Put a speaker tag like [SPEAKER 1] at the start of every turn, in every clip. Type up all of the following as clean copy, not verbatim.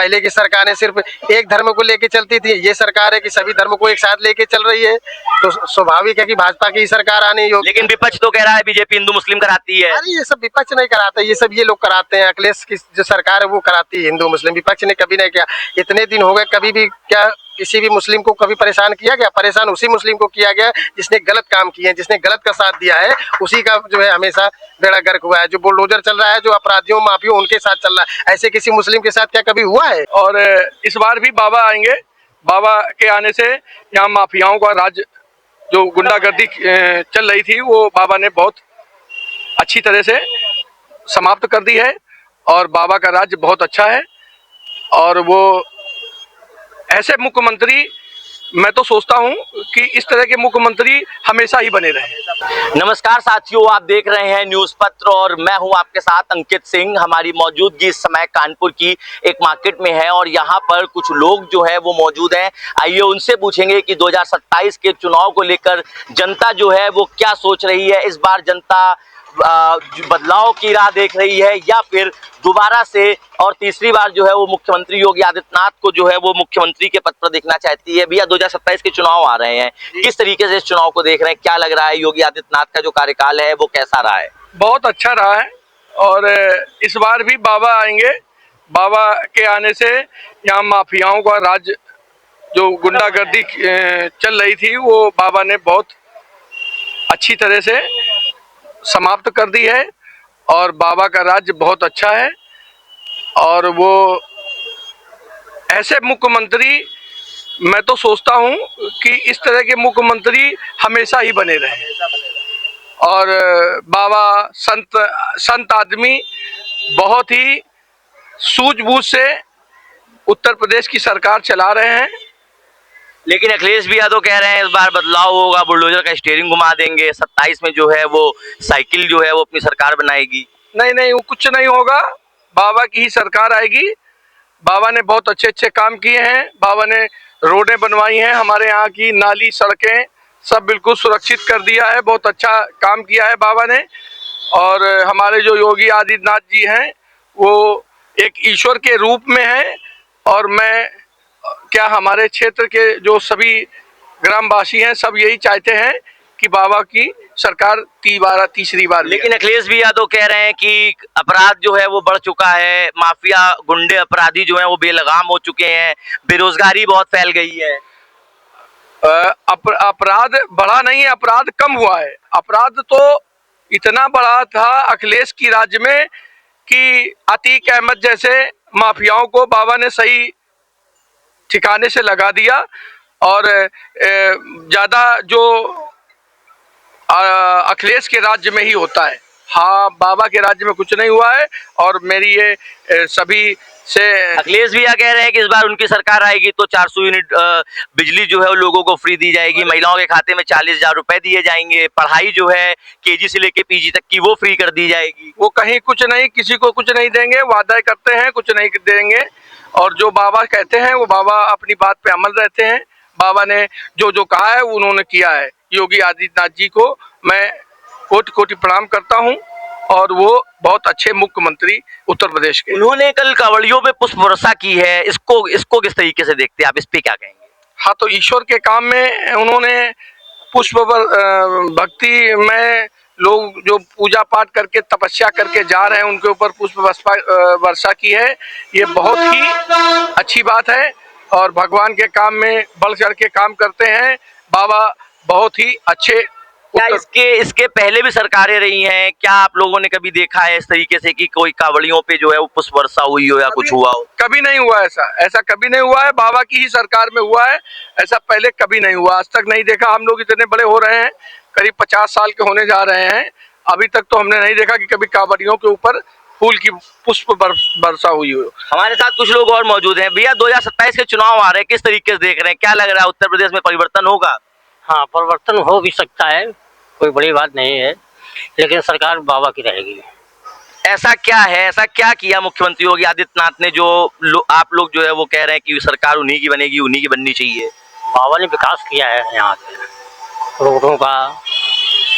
[SPEAKER 1] पहले की सरकारें सिर्फ एक धर्म को लेके चलती थी, ये सरकार है कि सभी धर्म को एक साथ लेके चल रही है, तो स्वाभाविक है कि भाजपा की सरकार आनी होगी।
[SPEAKER 2] लेकिन विपक्ष तो कह रहा है बीजेपी हिंदू मुस्लिम कराती है।
[SPEAKER 1] अरे ये सब विपक्ष नहीं कराता, ये सब ये लोग कराते हैं। अखिलेश की जो सरकार है वो कराती है हिंदू मुस्लिम, विपक्ष ने कभी नहीं किया। इतने दिन हो गए, कभी भी क्या किसी भी मुस्लिम को कभी परेशान किया गया? परेशान उसी मुस्लिम को किया गया जिसने गलत काम किए हैं, जिसने गलत का साथ दिया है, उसी का जो है हमेशा बेड़ा गर्क हुआ है। जो बुलडोजर चल रहा है, जो अपराधियों माफियों उनके साथ चल रहा है, ऐसे किसी मुस्लिम के साथ क्या कभी हुआ है?
[SPEAKER 3] और इस बार भी बाबा आएंगे। बाबा के आने से यहाँ माफियाओं का राज, जो गुंडागर्दी चल रही थी, वो बाबा ने बहुत अच्छी तरह से समाप्त कर दी है। और बाबा का राज्य बहुत अच्छा है। और वो ऐसे मुख्यमंत्री, मैं तो सोचता हूं कि इस तरह के मुख्यमंत्री हमेशा ही बने रहे।
[SPEAKER 2] नमस्कार साथियों, आप देख रहे हैं न्यूज पत्र और मैं हूं आपके साथ अंकित सिंह। हमारी मौजूदगी इस समय कानपुर की एक मार्केट में है और यहां पर कुछ लोग जो है वो मौजूद हैं। आइए उनसे पूछेंगे कि 2027 के चुनाव को लेकर जनता जो है वो क्या सोच रही है। इस बार जनता बदलाव की राह देख रही है या फिर दोबारा से और तीसरी बार जो है वो मुख्यमंत्री योगी आदित्यनाथ को जो है वो मुख्यमंत्री के पद पर देखना चाहती है। भैया 2027 के चुनाव आ रहे हैं, किस तरीके से इस चुनाव को देख रहे हैं? क्या लग रहा है योगी आदित्यनाथ का जो कार्यकाल है वो कैसा रहा है?
[SPEAKER 3] बहुत अच्छा रहा है और इस बार भी बाबा आएंगे। बाबा के आने से यहाँ माफियाओं का राज, जो गुंडागर्दी चल रही थी, वो बाबा ने बहुत अच्छी तरह से समाप्त कर दी है। और बाबा का राज्य बहुत अच्छा है। और वो ऐसे मुख्यमंत्री, मैं तो सोचता हूं कि इस तरह के मुख्यमंत्री हमेशा ही बने रहे। और बाबा संत आदमी, बहुत ही सूझबूझ से उत्तर प्रदेश की सरकार चला रहे हैं।
[SPEAKER 2] लेकिन अखिलेश भी यादव कह रहे हैं इस बार बदलाव होगा, बुलडोजर का स्टीयरिंग घुमा देंगे, 27 में जो है वो साइकिल जो है वो अपनी सरकार बनाएगी।
[SPEAKER 3] नहीं, वो कुछ नहीं होगा। बाबा की ही सरकार आएगी। बाबा ने बहुत अच्छे अच्छे काम किए हैं। बाबा ने रोडें बनवाई हैं, हमारे यहाँ की नाली सड़कें सब बिल्कुल सुरक्षित कर दिया है। बहुत अच्छा काम किया है बाबा ने। और हमारे जो योगी आदित्यनाथ जी हैं वो एक ईश्वर के रूप में हैं। और मैं क्या, हमारे क्षेत्र के जो सभी ग्रामवासी हैं सब यही चाहते हैं कि बाबा की सरकार तीसरी बार।
[SPEAKER 2] लेकिन अखिलेश भी यादव कह रहे हैं कि अपराध जो है वो बढ़ चुका है, माफिया गुंडे अपराधी जो है वो बेलगाम हो चुके हैं, बेरोजगारी बहुत फैल गई है।
[SPEAKER 3] अपराध बढ़ा नहीं है, अपराध कम हुआ है। अपराध तो इतना बढ़ा था अखिलेश की राज्य में कि अतीक अहमद जैसे माफियाओं को बाबा ने सही ठिकाने से लगा दिया। और ज्यादा जो अखिलेश के राज्य में ही होता है। हाँ, बाबा के राज्य में कुछ नहीं हुआ है। और मेरी ये सभी से
[SPEAKER 2] अखिलेश भैया कह रहे हैं कि इस बार उनकी सरकार आएगी तो 400 यूनिट बिजली जो है वो लोगों को फ्री दी जाएगी, महिलाओं के खाते में 40,000 रुपए दिए जाएंगे, पढ़ाई जो है केजी से लेके पीजी तक की वो फ्री कर दी जाएगी।
[SPEAKER 3] वो कहीं कुछ नहीं, किसी को कुछ नहीं देंगे, वादा करते हैं, कुछ नहीं देंगे। और जो बाबा कहते हैं वो बाबा अपनी बात पे अमल रहते हैं। बाबा ने जो कहा है उन्होंने किया है। योगी आदित्यनाथ जी को मैं कोटि कोटि प्रणाम करता हूं। और वो बहुत अच्छे मुख्यमंत्री उत्तर प्रदेश के।
[SPEAKER 2] उन्होंने कल कांवड़ियों पे पुष्प वर्षा की है, इसको किस तरीके से देखते हैं आप? इस पे क्या कहेंगे?
[SPEAKER 3] हाँ, तो ईश्वर के काम में उन्होंने पुष्प भक्ति में लोग जो पूजा पाठ करके तपस्या करके जा रहे हैं उनके ऊपर पुष्प वर्षा की है। ये बहुत ही अच्छी बात है। और भगवान के काम में बढ़ चढ़ के काम करते हैं बाबा, बहुत ही अच्छे।
[SPEAKER 2] क्या इसके पहले भी सरकारें रही हैं? क्या आप लोगों ने कभी देखा है इस तरीके से कि कोई कांवड़ियों पे जो है वो पुष्प वर्षा हुई हो या कुछ हुआ हो?
[SPEAKER 3] कभी नहीं हुआ ऐसा कभी नहीं हुआ है। बाबा की ही सरकार में हुआ है। ऐसा पहले कभी नहीं हुआ, आज तक नहीं देखा। हम लोग इतने बड़े हो रहे हैं, करीब 50 साल के होने जा रहे हैं, अभी तक तो हमने नहीं देखा कि कभी कांवड़ियों के ऊपर फूल की पुष्प वर्षा हुई हो।
[SPEAKER 2] हमारे साथ कुछ लोग और मौजूद हैं। भैया 2027 के चुनाव आ रहे हैं, किस तरीके से देख रहे हैं? क्या लग रहा है उत्तर प्रदेश में परिवर्तन होगा?
[SPEAKER 4] हाँ, परिवर्तन हो भी सकता है, कोई बड़ी बात नहीं है, लेकिन सरकार बाबा की रहेगी।
[SPEAKER 2] ऐसा क्या है, ऐसा क्या किया मुख्यमंत्री योगी आदित्यनाथ ने जो आप लोग जो है वो कह रहे हैं कि सरकार उन्हीं की बनेगी, उन्हीं की बननी चाहिए?
[SPEAKER 4] बाबा ने विकास किया है यहाँ के, रोडों का,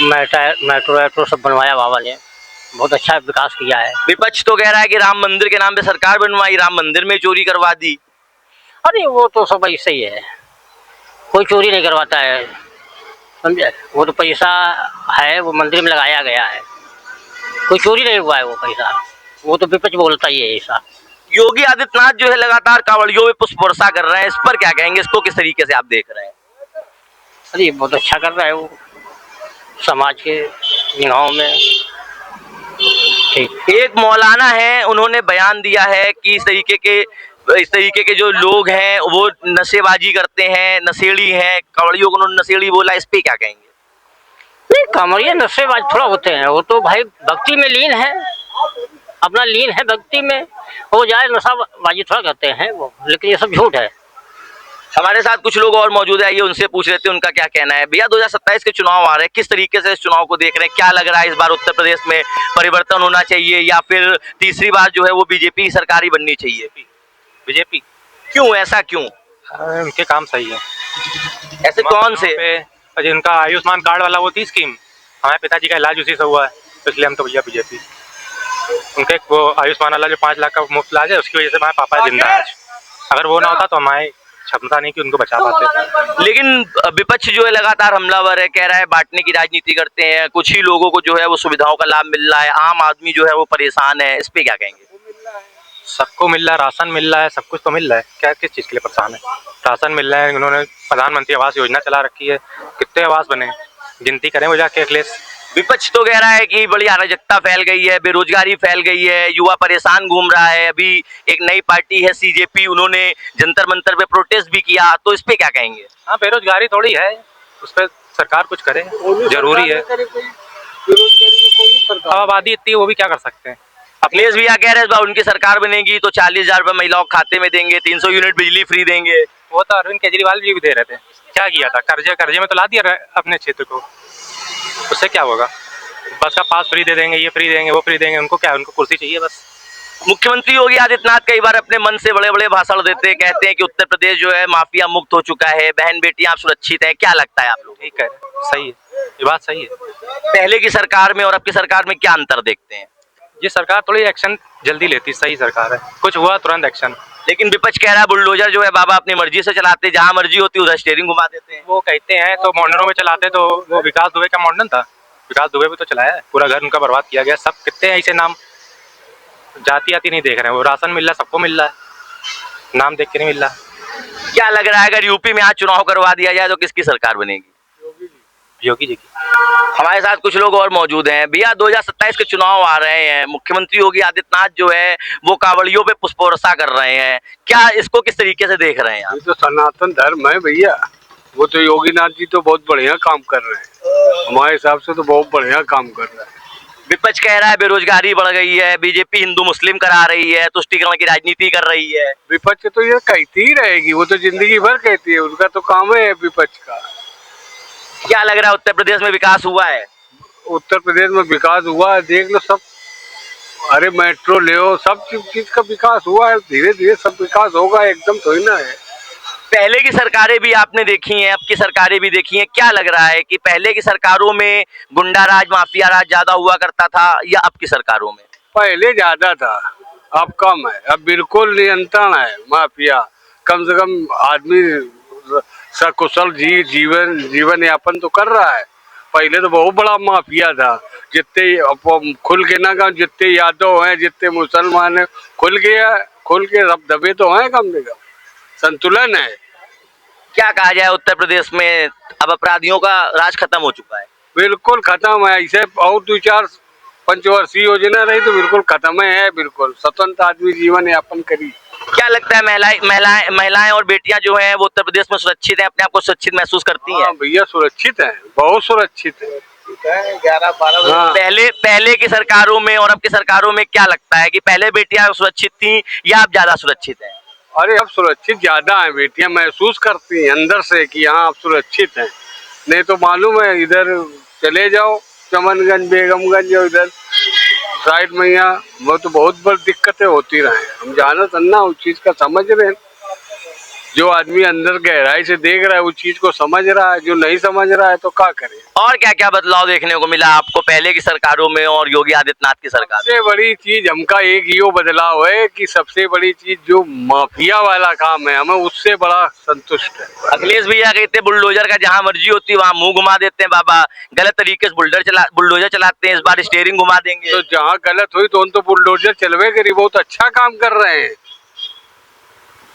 [SPEAKER 4] मेट्रो सब बनवाया बाबा ने, बहुत अच्छा विकास किया है।
[SPEAKER 2] विपक्ष तो कह रहा है कि राम मंदिर के नाम पे सरकार बनवाई, राम मंदिर में चोरी करवा दी।
[SPEAKER 4] अरे वो तो सब ऐसे ही है, कोई चोरी नहीं करवाता है, समझे। वो तो पैसा है, वो मंदिर में लगाया गया है, कोई चोरी नहीं हुआ है वो पैसा। वो तो विपक्ष बोलता ही है ऐसा।
[SPEAKER 2] योगी आदित्यनाथ जो है लगातार कांवड़ियों में पुष्प वर्षा कर रहे हैं, इस पर क्या कहेंगे? इसको किस तरीके से आप देख रहे हैं?
[SPEAKER 4] अरे बहुत अच्छा कर रहा है वो, समाज के निगाहों में ठीक।
[SPEAKER 2] एक मौलाना है, उन्होंने बयान दिया है कि इस तरीके के जो लोग हैं वो नशेबाजी करते हैं, नशेड़ी हैं, कांवड़ियों को उन्होंने नशेड़ी बोला, इस पे क्या कहेंगे?
[SPEAKER 4] नहीं, कांवड़िया नशेबाज थोड़ा होते हैं, वो तो भाई भक्ति में लीन है, अपना लीन है भक्ति में, हो जाए नशाबाजी थोड़ा करते हैं वो, लेकिन ये सब झूठ है।
[SPEAKER 2] हमारे साथ कुछ लोग और मौजूद है, आइए उनसे पूछ लेते हैं उनका क्या कहना है। भैया 2027 के चुनाव आ रहे हैं, किस तरीके से इस चुनाव को देख रहे हैं? क्या लग रहा है इस बार उत्तर प्रदेश में परिवर्तन होना चाहिए या फिर तीसरी बार जो है वो बीजेपी की सरकार ही बननी चाहिए?
[SPEAKER 5] बीजेपी।
[SPEAKER 2] क्यों, ऐसा क्यों?
[SPEAKER 5] उनके काम सही है।
[SPEAKER 2] ऐसे कौन से?
[SPEAKER 5] अजय उनका आयुष्मान कार्ड वाला वो थी स्कीम, हमारे पिताजी का इलाज उसी से हुआ है, तो इसलिए हम तो भैया बीजेपी। उनके वो आयुष्मान वाला जो 5 लाख का मुफ्त इलाज है, उसकी वजह से हमारे पापा जिंदा है आज। अगर वो ना होता तो हमारी क्षमता नहीं कि उनको बचा पाते।
[SPEAKER 2] लेकिन विपक्ष जो है लगातार हमलावर है, कह रहा है बांटने की राजनीति करते हैं, कुछ ही लोगों को जो है वो सुविधाओं का लाभ मिल रहा है, आम आदमी जो है वो परेशान है, इस पे क्या कहेंगे?
[SPEAKER 5] सबको मिल रहा है, राशन मिल रहा है, सब कुछ तो मिल रहा है, क्या किस चीज़ के लिए परेशान है? राशन मिल रहा है, उन्होंने प्रधानमंत्री आवास योजना चला रखी है, कितने आवास बने, गिनती करें वो जाके अखिलेश।
[SPEAKER 2] विपक्ष तो कह रहा है कि बड़ी अराजकता फैल गई है, बेरोजगारी फैल गई है, युवा परेशान घूम रहा है। अभी एक नई पार्टी है सीजेपी, उन्होंने जंतर मंतर पे प्रोटेस्ट भी किया, तो इस पे क्या कहेंगे?
[SPEAKER 5] हाँ, बेरोजगारी थोड़ी है, उस पर सरकार कुछ करे, जरूरी है। आबादी इतनी है, वो भी क्या कर सकते हैं।
[SPEAKER 2] अखिलेश भैया कह रहे हैं इस बार उनकी सरकार बनेगी तो 40,000 रुपए महिलाओं के खाते में देंगे, 300 यूनिट बिजली फ्री देंगे।
[SPEAKER 5] वो तो अरविंद केजरीवाल जी भी दे रहे थे, क्या किया था? कर्जे में तो ला दिया अपने क्षेत्र को, उससे क्या होगा? बस का पास फ्री दे देंगे, ये फ्री देंगे, वो फ्री देंगे, उनको क्या, उनको कुर्सी चाहिए बस।
[SPEAKER 2] मुख्यमंत्री योगी आदित्यनाथ कई बार अपने मन से बड़े बड़े भाषण देते हैं, कहते हैं कि उत्तर प्रदेश जो है माफिया मुक्त हो चुका है, बहन बेटियां सुरक्षित हैं। क्या लगता है आप लोग?
[SPEAKER 5] ठीक है, सही है, ये बात सही है।
[SPEAKER 2] पहले की सरकार में और अब की सरकार में क्या अंतर देखते हैं?
[SPEAKER 5] ये सरकार थोड़ी एक्शन जल्दी लेती, सही सरकार है, कुछ हुआ तुरंत एक्शन।
[SPEAKER 2] लेकिन विपक्ष कह रहा है बुलडोजर जो है बाबा अपनी मर्जी से चलाते, जहां मर्जी होती उधर स्टीयरिंग घुमा देते हैं।
[SPEAKER 5] वो कहते हैं तो मॉडर्नों में चलाते, तो वो विकास दुबे का मॉडर्न था, विकास दुबे भी तो चलाया है, पूरा घर उनका बर्बाद किया गया। सब कितने ऐसे नाम जाति नहीं देख रहे हैं, वो राशन मिल रहा है, सबको मिल रहा है, नाम देख के नहीं मिल रहा।
[SPEAKER 2] क्या लग रहा है अगर यूपी में आज चुनाव करवा दिया जाए तो किसकी सरकार बनेगी?
[SPEAKER 5] योगी जी की।
[SPEAKER 2] हमारे साथ कुछ लोग और मौजूद हैं। भैया 2027 के चुनाव आ रहे हैं, मुख्यमंत्री योगी आदित्यनाथ जो है वो कांवड़ियों पे पुष्प वर्षा कर रहे हैं, क्या इसको किस तरीके से देख रहे हैं आप?
[SPEAKER 6] ये तो सनातन धर्म है भैया, वो तो योगीनाथ जी तो बहुत बढ़िया काम कर रहे हैं, हमारे हिसाब से तो बहुत बढ़िया काम कर रहे हैं।
[SPEAKER 2] विपक्ष कह रहा है बेरोजगारी बढ़ गई है, बीजेपी हिंदू मुस्लिम करा रही है, तुष्टीकरण की राजनीति कर रही है।
[SPEAKER 6] विपक्ष तो ये कहती ही रहेगी, वो तो जिंदगी भर कहती है, उनका तो काम है विपक्ष का।
[SPEAKER 2] क्या लग रहा है उत्तर प्रदेश में विकास हुआ है?
[SPEAKER 6] उत्तर प्रदेश में विकास हुआ है, देख लो सब, अरे मेट्रो ले, सब चीज का विकास हुआ है, धीरे धीरे सब विकास होगा, एकदम थोड़ी ना है।
[SPEAKER 2] पहले की सरकारें भी आपने देखी हैं, अब की सरकारें भी देखी हैं, क्या लग रहा है कि पहले की सरकारों में गुंडा राज, माफिया राज ज्यादा हुआ करता था या अब की सरकारों में?
[SPEAKER 6] पहले ज्यादा था, अब कम है, अब बिल्कुल नियंत्रण है माफिया। कम से कम आदमी सकुशल जीवन यापन तो कर रहा है। पहले तो बहुत बड़ा माफिया था, जितने खुल के ना, जितने यादव हैं, जितने मुसलमान हैं, खुल के सब दबे तो हैं, कम से कम संतुलन है।
[SPEAKER 2] क्या कहा जाए, उत्तर प्रदेश में अब अपराधियों का राज खत्म हो चुका है?
[SPEAKER 6] बिल्कुल खत्म है, ऐसे और 2-4 पंचवर्षीय योजना रही तो बिल्कुल खत्म है, बिल्कुल स्वतंत्र आदमी जीवन यापन करी।
[SPEAKER 2] क्या लगता है महिलाएं और बेटियां जो हैं वो उत्तर प्रदेश में सुरक्षित हैं, अपने आप को सुरक्षित महसूस करती हैं?
[SPEAKER 6] भैया सुरक्षित है, बहुत सुरक्षित है।
[SPEAKER 2] 11-12 पहले की सरकारों में और अब की सरकारों में क्या लगता है कि पहले बेटियां सुरक्षित थी या अब ज्यादा सुरक्षित है?
[SPEAKER 6] अरे अब सुरक्षित ज्यादा है, बेटियां महसूस करती हैं अंदर से कि हाँ आप सुरक्षित हैं। नहीं तो मालूम है, इधर चले जाओ चमनगंज, बेगमगंज और इधर साइड में, यहाँ वो तो बहुत बड़ी दिक्कतें होती रहे, हम जाना ना उस चीज का समझ रहे हैं। जो आदमी अंदर गहराई से देख रहा है वो चीज को समझ रहा है, जो नहीं समझ रहा है तो क्या करे।
[SPEAKER 2] और क्या क्या बदलाव देखने को मिला आपको पहले की सरकारों में और योगी आदित्यनाथ की सरकार में?
[SPEAKER 6] सबसे बड़ी चीज हमका एक यो बदलाव है कि सबसे बड़ी चीज जो माफिया वाला काम है हमें उससे बड़ा संतुष्ट है।
[SPEAKER 2] अखिलेश भैया कहते हैं बुलडोजर का जहां मर्जी होती है वहां मुंह घुमा देते हैं बाबा, गलत तरीके से बुलडोजर चलाते हैं, इस बार स्टीयरिंग घुमा देंगे।
[SPEAKER 6] तो जहाँ गलत हुई तो उन तो बुलडोजर चलवे करी, बहुत अच्छा काम कर रहे हैं।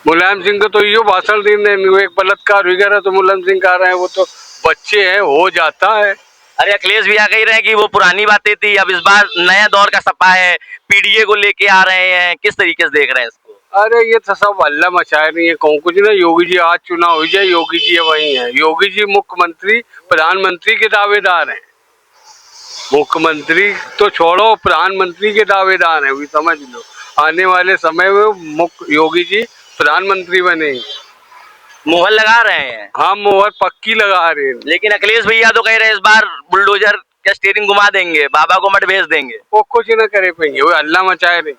[SPEAKER 6] मुलायम सिंह को तो यो भाषण देने एक बलात्कार वगैरह तो मुलायम सिंह कह रहे हैं वो तो बच्चे हैं, हो जाता है।
[SPEAKER 2] अरे अखिलेश भैया कह रहे हैं कि वो पुरानी बातें थी, अब इस बार नया दौर का सपा है, पीडीए को लेके आ रहे हैं, किस तरीके से देख रहे हैं इसको?
[SPEAKER 6] अरे ये तो सब हल्ला मचाए नहीं है, कहूँ कुछ ना। योगी जी आज चुनाव हो जाए, योगी जी वही है। योगी जी मुख्यमंत्री प्रधानमंत्री के दावेदार हैं। मुख्यमंत्री तो छोड़ो, प्रधानमंत्री के दावेदार हैं, भी समझ लो। आने वाले समय में मुख्य योगी जी प्रधानमंत्री बनेंगे।
[SPEAKER 2] मुहर लगा रहे हैं?
[SPEAKER 6] हाँ, मोहर पक्की लगा रहे हैं।
[SPEAKER 2] लेकिन अखिलेश भैया तो कह रहे हैं इस बार बुलडोजर का स्टीयरिंग घुमा देंगे, बाबा को मत भेज देंगे।
[SPEAKER 6] वो कुछ न करे पाएंगे, वो हल्ला मचाए रही,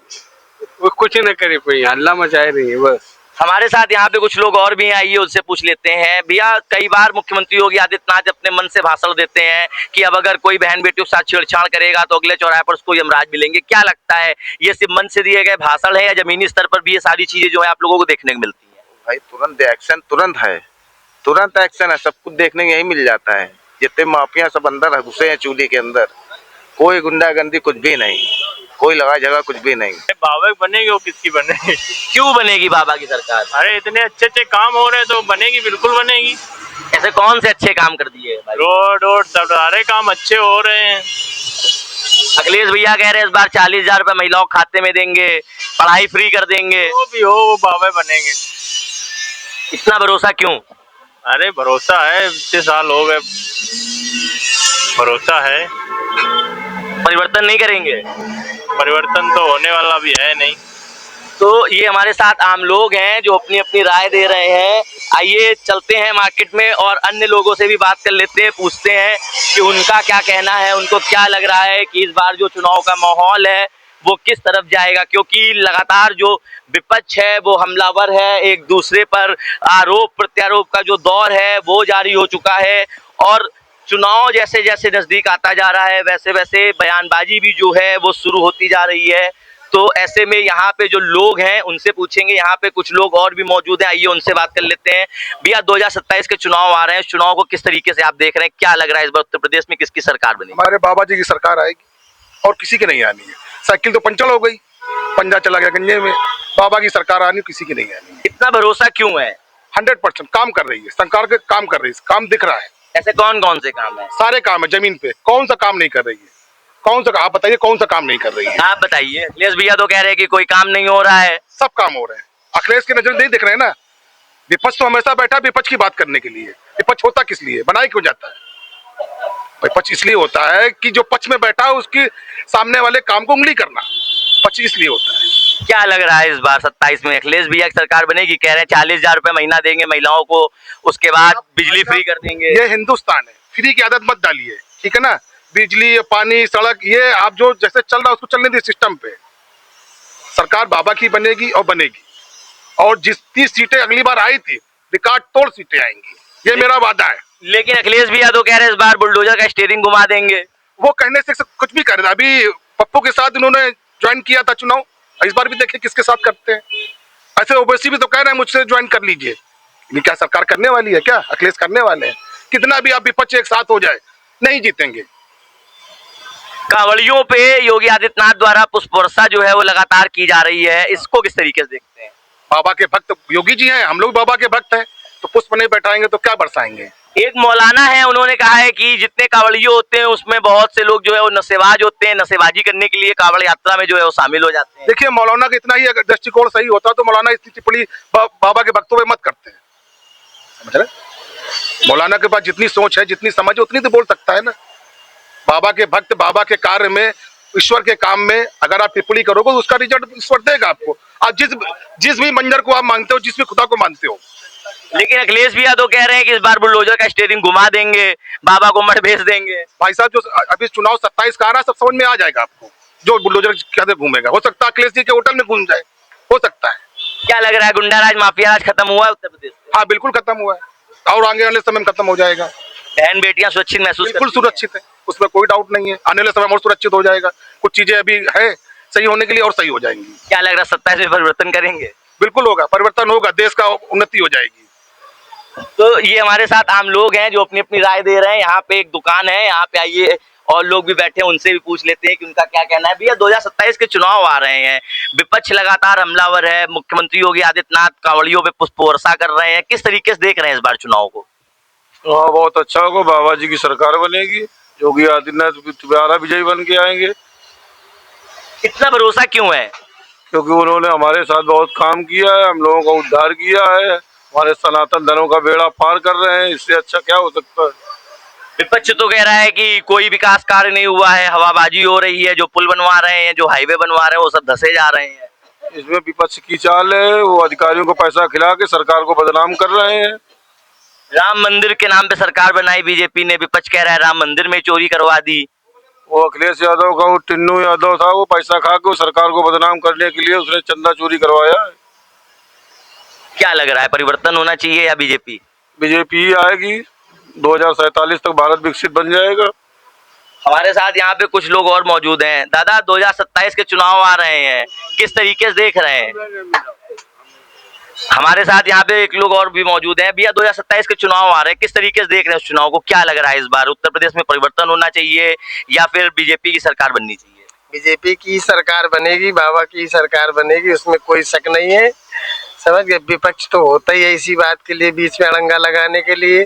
[SPEAKER 6] वो कुछ न करे पाएंगे, हल्ला मचाए रही है बस।
[SPEAKER 2] हमारे साथ यहाँ पे कुछ लोग और भी हैं, आइए उससे पूछ लेते हैं। भैया कई बार मुख्यमंत्री योगी आदित्यनाथ अपने मन से भाषण देते हैं कि अब अगर कोई बहन बेटियों के साथ छेड़छाड़ करेगा तो अगले चौराहे पर उसको यमराज मिलेंगे, क्या लगता है ये सिर्फ मन से दिए गए भाषण है या जमीनी स्तर पर भी ये सारी चीजें जो है आप लोगों को देखने को मिलती है?
[SPEAKER 7] भाई तुरंत एक्शन तुरंत है, तुरंत एक्शन है, सब कुछ देखने को यही मिल जाता है। जितने माफिया सब अंदर घुसे हैं चूल्हे के अंदर, कोई गुंडागर्दी कुछ भी नहीं, कोई लगा जगह कुछ भी नहीं।
[SPEAKER 8] बाबा बनेगी वो किसकी बनेगी?
[SPEAKER 2] क्यों बनेगी बाबा की सरकार?
[SPEAKER 8] अरे इतने अच्छे अच्छे काम हो रहे हैं तो बनेगी, बिल्कुल बनेगी।
[SPEAKER 2] ऐसे कौन से अच्छे काम कर दिए भाई?
[SPEAKER 8] रोड वोड सब सारे काम अच्छे हो रहे हैं।
[SPEAKER 2] अखिलेश भैया कह रहे हैं इस बार 40,000 रुपए महिलाओं के खाते में देंगे, पढ़ाई फ्री कर देंगे।
[SPEAKER 8] वो भी हो, वो बाबा बनेंगे।
[SPEAKER 2] इतना भरोसा क्यों?
[SPEAKER 8] अरे भरोसा है, इतने साल हो गए, भरोसा है।
[SPEAKER 2] परिवर्तन नहीं करेंगे?
[SPEAKER 8] परिवर्तन तो होने वाला भी है नहीं।
[SPEAKER 2] तो ये हमारे साथ आम लोग हैं जो अपनी अपनी राय दे रहे हैं। आइए चलते हैं मार्केट में और अन्य लोगों से भी बात कर लेते हैं, पूछते हैं कि उनका क्या कहना है, उनको क्या लग रहा है कि इस बार जो चुनाव का माहौल है वो किस तरफ जाएगा। क्योंकि लगातार जो विपक्ष है वो हमलावर है, एक दूसरे पर आरोप प्रत्यारोप का जो दौर है वो जारी हो चुका है और चुनाव जैसे जैसे नजदीक आता जा रहा है वैसे वैसे बयानबाजी भी जो है वो शुरू होती जा रही है। तो ऐसे में यहाँ पे जो लोग हैं उनसे पूछेंगे, यहाँ पे कुछ लोग और भी मौजूद हैं, आइए उनसे बात कर लेते हैं। भैया 2027 के चुनाव आ रहे हैं, चुनाव को किस तरीके से आप देख रहे हैं, क्या लग रहा है इस बार उत्तर प्रदेश में किसकी सरकार बनेगी?
[SPEAKER 9] हमारे बाबा जी की सरकार आएगी और किसी की नहीं आनी है। साइकिल तो पंचर हो गई, पंजा चला गया गंजे में, बाबा की सरकार आनी किसी की नहीं आनी है।
[SPEAKER 2] इतना भरोसा क्यों है?
[SPEAKER 9] 100% काम कर रही है सरकार, के काम कर रही है, काम दिख रहा है।
[SPEAKER 2] ऐसे कौन कौन से काम है?
[SPEAKER 9] सारे काम है जमीन पे, कौन सा काम नहीं कर रही है? कौन सा, आप बताइए कौन सा काम नहीं कर रही है?
[SPEAKER 2] आप बताइए। अखिलेश भैया तो कह रहे हैं कि कोई काम नहीं हो रहा है।
[SPEAKER 9] सब काम हो रहे हैं। अखिलेश की नजर नहीं दिख रहे हैं ना। विपक्ष तो हमेशा बैठा विपक्ष की बात करने के लिए। विपक्ष होता किस लिए, बनाया क्यों जाता है? विपक्ष इसलिए होता है कि जो पक्ष में बैठा है उसके सामने वाले काम को उंगली करना, पक्ष इसलिए होता है।
[SPEAKER 2] क्या लग रहा है इस बार 27 में अखिलेश भैया की सरकार बनेगी? कह रहे हैं 40,000 रुपए महीना देंगे महिलाओं को, उसके बाद बिजली फ्री कर देंगे।
[SPEAKER 9] ये हिंदुस्तान है, फ्री की आदत मत डालिए, ठीक है ना। बिजली, पानी, सड़क, ये आप जो जैसे चल रहा है उसको चलने दीजिए सिस्टम पे। सरकार बाबा की बनेगी और बनेगी, और जिस 30 सीटें अगली बार आई थी रिकॉर्ड तोड़ सीटें आएंगी, ये मेरा वादा है।
[SPEAKER 2] लेकिन अखिलेश भैया तो कह रहे हैं इस बार बुलडोजर का स्टीयरिंग घुमा देंगे।
[SPEAKER 9] वो कहने से कुछ भी कर रहे, अभी पप्पू के साथ उन्होंने ज्वाइन किया था चुनाव, इस बार भी देखिए किसके साथ करते हैं। ऐसे ओवैसी भी तो कह रहे हैं मुझसे ज्वाइन कर लीजिए, लेकिन क्या सरकार करने वाली है? क्या अखिलेश करने वाले हैं? कितना भी आप विपक्ष एक साथ हो जाए नहीं जीतेंगे।
[SPEAKER 2] कांवड़ियों पे योगी आदित्यनाथ द्वारा पुष्प वर्षा जो है वो लगातार की जा रही है, इसको किस तरीके से देखते हैं?
[SPEAKER 9] बाबा के भक्त योगी जी हैं, हम लोग बाबा के भक्त हैं, तो पुष्प नहीं बैठाएंगे तो क्या बरसाएंगे?
[SPEAKER 2] एक मौलाना है, उन्होंने कहा है कि जितने कांवड़ियों होते हैं उसमें बहुत से लोग जो है वो नशेबाज होते हैं, नशेबाजी करने के लिए कांवड़ यात्रा में जो है वो शामिल हो जाते हैं।
[SPEAKER 9] देखिए मौलाना का इतना ही अगर दृष्टिकोण सही होता तो मौलाना इतनी टिप्पणी बाबा के भक्तों पे मत करते हैं, समझ रहे? मौलाना के पास जितनी सोच है, जितनी समझ है, उतनी तो बोल सकता है ना। बाबा के भक्त बाबा के कार्य में, ईश्वर के काम में अगर आप टिप्पणी करोगे तो उसका रिजल्ट ईश्वर देगा आपको। आप जिस भी मंजर को आप मानते हो, जिस भी खुदा को मानते हो।
[SPEAKER 2] लेकिन अखिलेश भैया तो कह रहे हैं कि इस बार बुलडोजर का स्टीयरिंग घुमा देंगे, बाबा को मठ भेज देंगे।
[SPEAKER 9] भाई साहब जो अभी चुनाव 27 का आ रहा है, सब समझ में आ जाएगा आपको। जो बुलडोजर कैसे घूमेगा, हो सकता है अखिलेश जी के होटल में घूम जाए, हो सकता है।
[SPEAKER 2] क्या लग रहा है, गुंडाराज माफिया राज खत्म हुआ है उत्तर प्रदेश से?
[SPEAKER 9] हाँ बिल्कुल खत्म हुआ है और आगे वाले समय में खत्म हो जाएगा।
[SPEAKER 2] बहन बेटियां सुरक्षित महसूस
[SPEAKER 9] बिल्कुल
[SPEAKER 2] करती हैं?
[SPEAKER 9] सुरक्षित है, उसमें कोई डाउट नहीं है। आने वाले समय में और सुरक्षित हो जाएगा। कुछ चीजें अभी है सही होने के लिए और सही हो जाएंगी।
[SPEAKER 2] क्या लग रहा है 27 में परिवर्तन करेंगे?
[SPEAKER 9] बिल्कुल होगा, परिवर्तन होगा, देश का उन्नति हो जाएगी।
[SPEAKER 2] तो ये हमारे साथ आम लोग हैं जो अपनी अपनी राय दे रहे हैं। यहाँ पे एक दुकान है, यहाँ पे आइए और लोग भी बैठे हैं, उनसे भी पूछ लेते हैं कि उनका क्या कहना है। भैया 2027 के चुनाव आ रहे हैं, विपक्ष लगातार हमलावर है, मुख्यमंत्री योगी आदित्यनाथ कांवड़ियों पे पुष्प वर्षा कर रहे हैं, किस तरीके से देख रहे हैं इस बार चुनाव को?
[SPEAKER 6] हाँ बहुत अच्छा होगा, बाबा जी की सरकार बनेगी, योगी आदित्यनाथ दोबारा विजयी बन के आएंगे।
[SPEAKER 2] इतना भरोसा क्यों है?
[SPEAKER 6] क्योंकि उन्होंने हमारे साथ बहुत काम किया है, हम लोगों का उद्धार किया है, हमारे सनातन धर्मों का बेड़ा पार कर रहे हैं, इससे अच्छा क्या हो सकता है।
[SPEAKER 2] विपक्ष तो कह रहा है कि कोई विकास कार्य नहीं हुआ है, हवाबाजी हो रही है, जो पुल बनवा रहे हैं, जो हाईवे बनवा रहे हैं, वो सब धसे जा रहे हैं।
[SPEAKER 6] इसमें विपक्ष की चाल है, वो अधिकारियों को पैसा खिला के सरकार को बदनाम कर रहे हैं।
[SPEAKER 2] राम मंदिर के नाम पे सरकार बनाई बीजेपी ने, विपक्ष कह रहा है राम मंदिर में चोरी करवा दी।
[SPEAKER 6] वो अखिलेश यादव का वो टिन्नू यादव था, वो पैसा खा के सरकार को बदनाम करने के लिए उसने चंदा चोरी करवाया है।
[SPEAKER 2] क्या लग रहा है, परिवर्तन होना चाहिए या बीजेपी?
[SPEAKER 6] बीजेपी ही आएगी, 2047 तक भारत विकसित बन जाएगा।
[SPEAKER 2] हमारे साथ यहाँ पे कुछ लोग और मौजूद हैं। दादा 2027 के चुनाव आ रहे हैं, किस तरीके से देख रहे हैं? हमारे साथ यहाँ पे एक लोग और भी मौजूद हैं। भैया 2027 के चुनाव आ रहे हैं, किस तरीके से देख रहे हैं उस चुनाव को? क्या लग रहा है इस बार उत्तर प्रदेश में परिवर्तन होना चाहिए या फिर बीजेपी की सरकार बननी चाहिए?
[SPEAKER 1] बीजेपी की सरकार बनेगी, बाबा की सरकार बनेगी, उसमें कोई शक नहीं है। समझ गए? विपक्ष तो होता ही है इसी बात के लिए, बीच में अड़ंगा लगाने के लिए।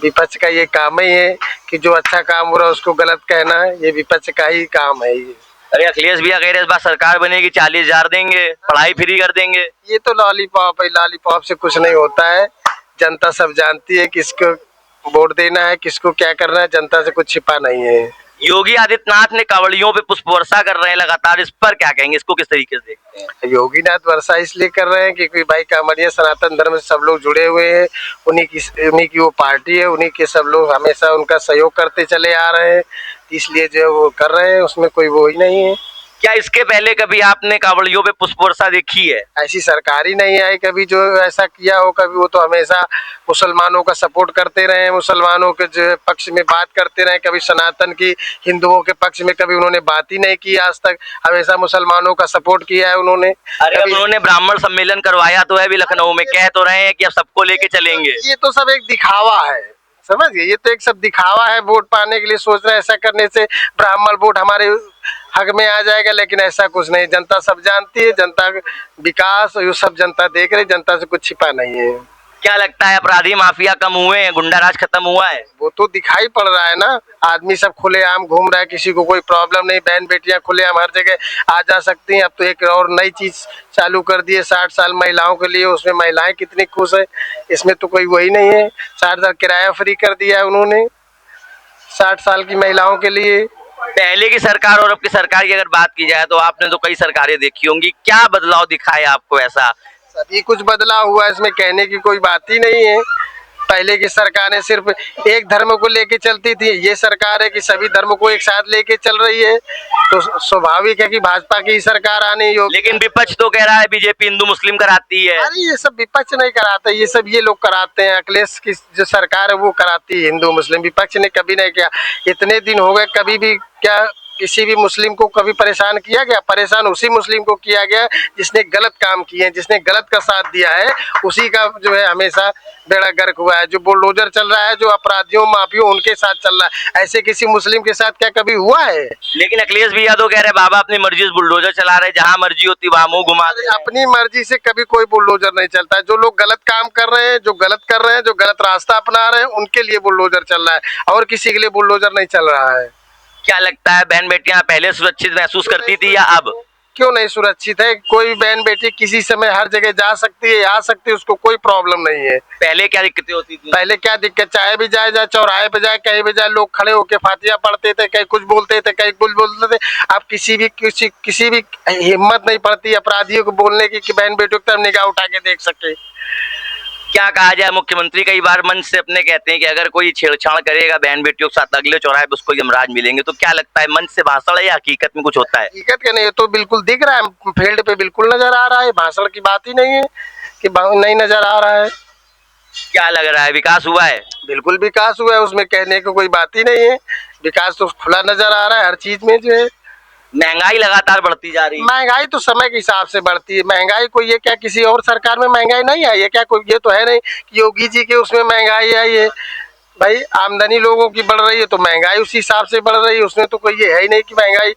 [SPEAKER 1] विपक्ष का ये काम ही है कि जो अच्छा काम हो रहा है उसको गलत कहना है, ये विपक्ष का ही काम है ये।
[SPEAKER 2] अरे अखिलेश भैया कह रहे इस बार सरकार बनेगी, 40,000 देंगे, पढ़ाई फ्री कर देंगे।
[SPEAKER 1] ये तो लॉलीपॉप है, लॉलीपॉप से कुछ नहीं होता है। जनता सब जानती है किसको वोट देना है, किसको क्या करना है, जनता से कुछ छिपा नहीं है।
[SPEAKER 2] योगी आदित्यनाथ ने कांवड़ियों पे पुष्प वर्षा कर रहे हैं लगातार, इस पर क्या कहेंगे? इसको किस तरीके से देखते हैं?
[SPEAKER 1] योगी नाथ वर्षा इसलिए कर रहे हैं क्योंकि भाई कांवड़िया सनातन धर्म से सब लोग जुड़े हुए हैं, उन्हीं की वो पार्टी है, उन्हीं के सब लोग हमेशा उनका सहयोग करते चले आ रहे हैं, इसलिए जो वो कर रहे हैं उसमें कोई वो ही नहीं है।
[SPEAKER 2] क्या इसके पहले कभी आपने कांवड़ियों पे पुष्प वर्षा देखी है?
[SPEAKER 1] ऐसी सरकार ही नहीं आई कभी जो ऐसा किया हो कभी। वो तो हमेशा मुसलमानों का सपोर्ट करते रहे, मुसलमानों के जो पक्ष में बात करते रहे, कभी सनातन की हिंदुओं के पक्ष में कभी उन्होंने बात ही नहीं की आज तक। हमेशा मुसलमानों का सपोर्ट किया है उन्होंने।
[SPEAKER 2] अरे उन्होंने ब्राह्मण सम्मेलन करवाया तो है भी लखनऊ में, कह तो रहे हैं कि अब सबको लेके चलेंगे।
[SPEAKER 1] ये तो सब एक दिखावा है, समझ गए? ये तो एक सब दिखावा है, वोट पाने के लिए सोच रहे हैं ऐसा करने से ब्राह्मण वोट हमारे हक में आ जाएगा, लेकिन ऐसा कुछ नहीं। जनता सब जानती है, जनता विकास ये सब जनता देख रही, जनता से कुछ छिपा नहीं है।
[SPEAKER 2] क्या लगता है अपराधी माफिया कम हुए हैं, गुंडाराज खत्म हुआ है?
[SPEAKER 1] वो तो दिखाई पड़ रहा है ना, आदमी सब खुलेआम घूम रहा है, किसी को कोई प्रॉब्लम नहीं, बहन बेटियां खुलेआम हर जगह आ जा सकती हैं। अब तो एक और नई चीज चालू कर दी है 60 साल महिलाओं के लिए, उसमें महिलाएं कितनी खुश है। इसमें तो कोई वही नहीं है। 60 साल किराया फ्री कर दिया है उन्होंने 60 साल की महिलाओं के लिए।
[SPEAKER 2] पहले की सरकार और अब की सरकार की अगर बात की जाए तो आपने तो कई सरकारें देखी होंगी, क्या बदलाव दिखाया आपको? ऐसा
[SPEAKER 1] सभी कुछ बदला हुआ है, इसमें कहने की कोई बात ही नहीं है। पहले की सरकारें सिर्फ एक धर्म को लेके चलती थी, ये सरकार है कि सभी धर्म को एक साथ लेके चल रही है, तो स्वाभाविक है कि भाजपा की सरकार आनी होगी।
[SPEAKER 2] लेकिन विपक्ष तो कह रहा है बीजेपी हिंदू मुस्लिम कराती है।
[SPEAKER 1] अरे ये सब विपक्ष नहीं कराता, ये सब ये लोग कराते हैं। अखिलेश की जो सरकार है वो कराती है हिंदू मुस्लिम, विपक्ष ने कभी नहीं किया। इतने दिन हो गए, कभी भी क्या किसी भी मुस्लिम को कभी परेशान किया गया? परेशान उसी मुस्लिम को किया गया जिसने गलत काम किए हैं, जिसने गलत का साथ दिया है, उसी का जो है हमेशा बेड़ा गर्क हुआ है। जो बुलडोजर चल रहा है, जो अपराधियों माफियों उनके साथ चल रहा है, ऐसे किसी मुस्लिम के साथ क्या कभी हुआ है?
[SPEAKER 2] लेकिन अखिलेश भैया तो कह रहे बाबा अपनी मर्जी से बुलडोजर चला रहे, जहां मर्जी होती वहां मुंह घुमा दे।
[SPEAKER 1] अपनी मर्जी से कभी कोई बुलडोजर नहीं चलता है। जो लोग गलत काम कर रहे हैं, जो गलत कर रहे हैं, जो गलत रास्ता अपना रहे हैं, उनके लिए बुलडोजर चल रहा है, और किसी के लिए बुलडोजर नहीं चल रहा है।
[SPEAKER 2] क्या लगता है बहन बेटियां पहले सुरक्षित महसूस करती थी या अब?
[SPEAKER 1] क्यों नहीं सुरक्षित है? कोई बहन बेटी किसी समय हर जगह जा सकती है, आ सकती है, उसको कोई प्रॉब्लम नहीं है।
[SPEAKER 2] पहले क्या दिक्कतें होती थी?
[SPEAKER 1] पहले क्या दिक्कत, चाहे भी जाए चौराहे पे जाए, कहीं भी जाए, लोग खड़े होके फातिया पढ़ते थे, कहीं कुछ बोलते थे, कहीं कुछ बोलते थे। अब किसी भी हिम्मत नहीं पड़ती अपराधियों को बोलने की कि बहन बेटियों की तरफ निगाह उठा के देख सके।
[SPEAKER 2] क्या कहा जाए, मुख्यमंत्री कई बार मंच से अपने कहते हैं कि अगर कोई छेड़छाड़ करेगा बहन बेटियों के साथ अगले चौराहे पे उसको यमराज मिलेंगे, तो क्या लगता है मंच से भाषण है या हकीकत में कुछ होता है?
[SPEAKER 1] हकीकत का नहीं, ये तो बिल्कुल दिख रहा है, फील्ड पे बिल्कुल नजर आ रहा है, भाषण की बात ही नहीं है कि नहीं नजर आ रहा है।
[SPEAKER 2] क्या लग रहा है, विकास हुआ है?
[SPEAKER 1] बिल्कुल विकास हुआ है, उसमें कहने को कोई बात ही नहीं है। विकास तो खुला नजर आ रहा है हर चीज में जो है।
[SPEAKER 2] महंगाई लगातार बढ़ती जा रही है।
[SPEAKER 1] महंगाई तो समय के हिसाब से बढ़ती है। महंगाई कोई ये क्या किसी और सरकार में महंगाई नहीं आई है क्या? कोई ये तो है नहीं कि योगी जी के उसमें महंगाई आई है। भाई आमदनी लोगों की बढ़ रही है तो महंगाई उसी हिसाब से बढ़ रही है। उसमें तो कोई ये है ही नहीं कि महंगाई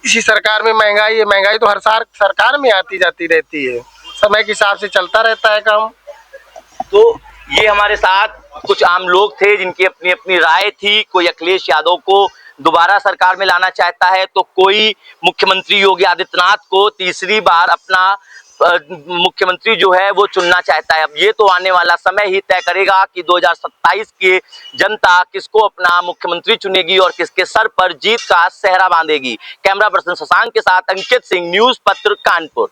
[SPEAKER 1] इसी सरकार में महंगाई है। महंगाई तो हर सरकार में आती जाती रहती है, समय के हिसाब से चलता रहता है काम।
[SPEAKER 2] तो ये हमारे साथ कुछ आम लोग थे जिनकी अपनी अपनी राय थी। कोई अखिलेश यादव को दोबारा सरकार में लाना चाहता है, तो कोई मुख्यमंत्री योगी आदित्यनाथ को तीसरी बार अपना मुख्यमंत्री जो है वो चुनना चाहता है। अब ये तो आने वाला समय ही तय करेगा कि 2027 की जनता किसको अपना मुख्यमंत्री चुनेगी और किसके सर पर जीत का सेहरा बांधेगी। कैमरा पर्सन शशांक के साथ अंकित सिंह, न्यूज़ पत्र कानपुर।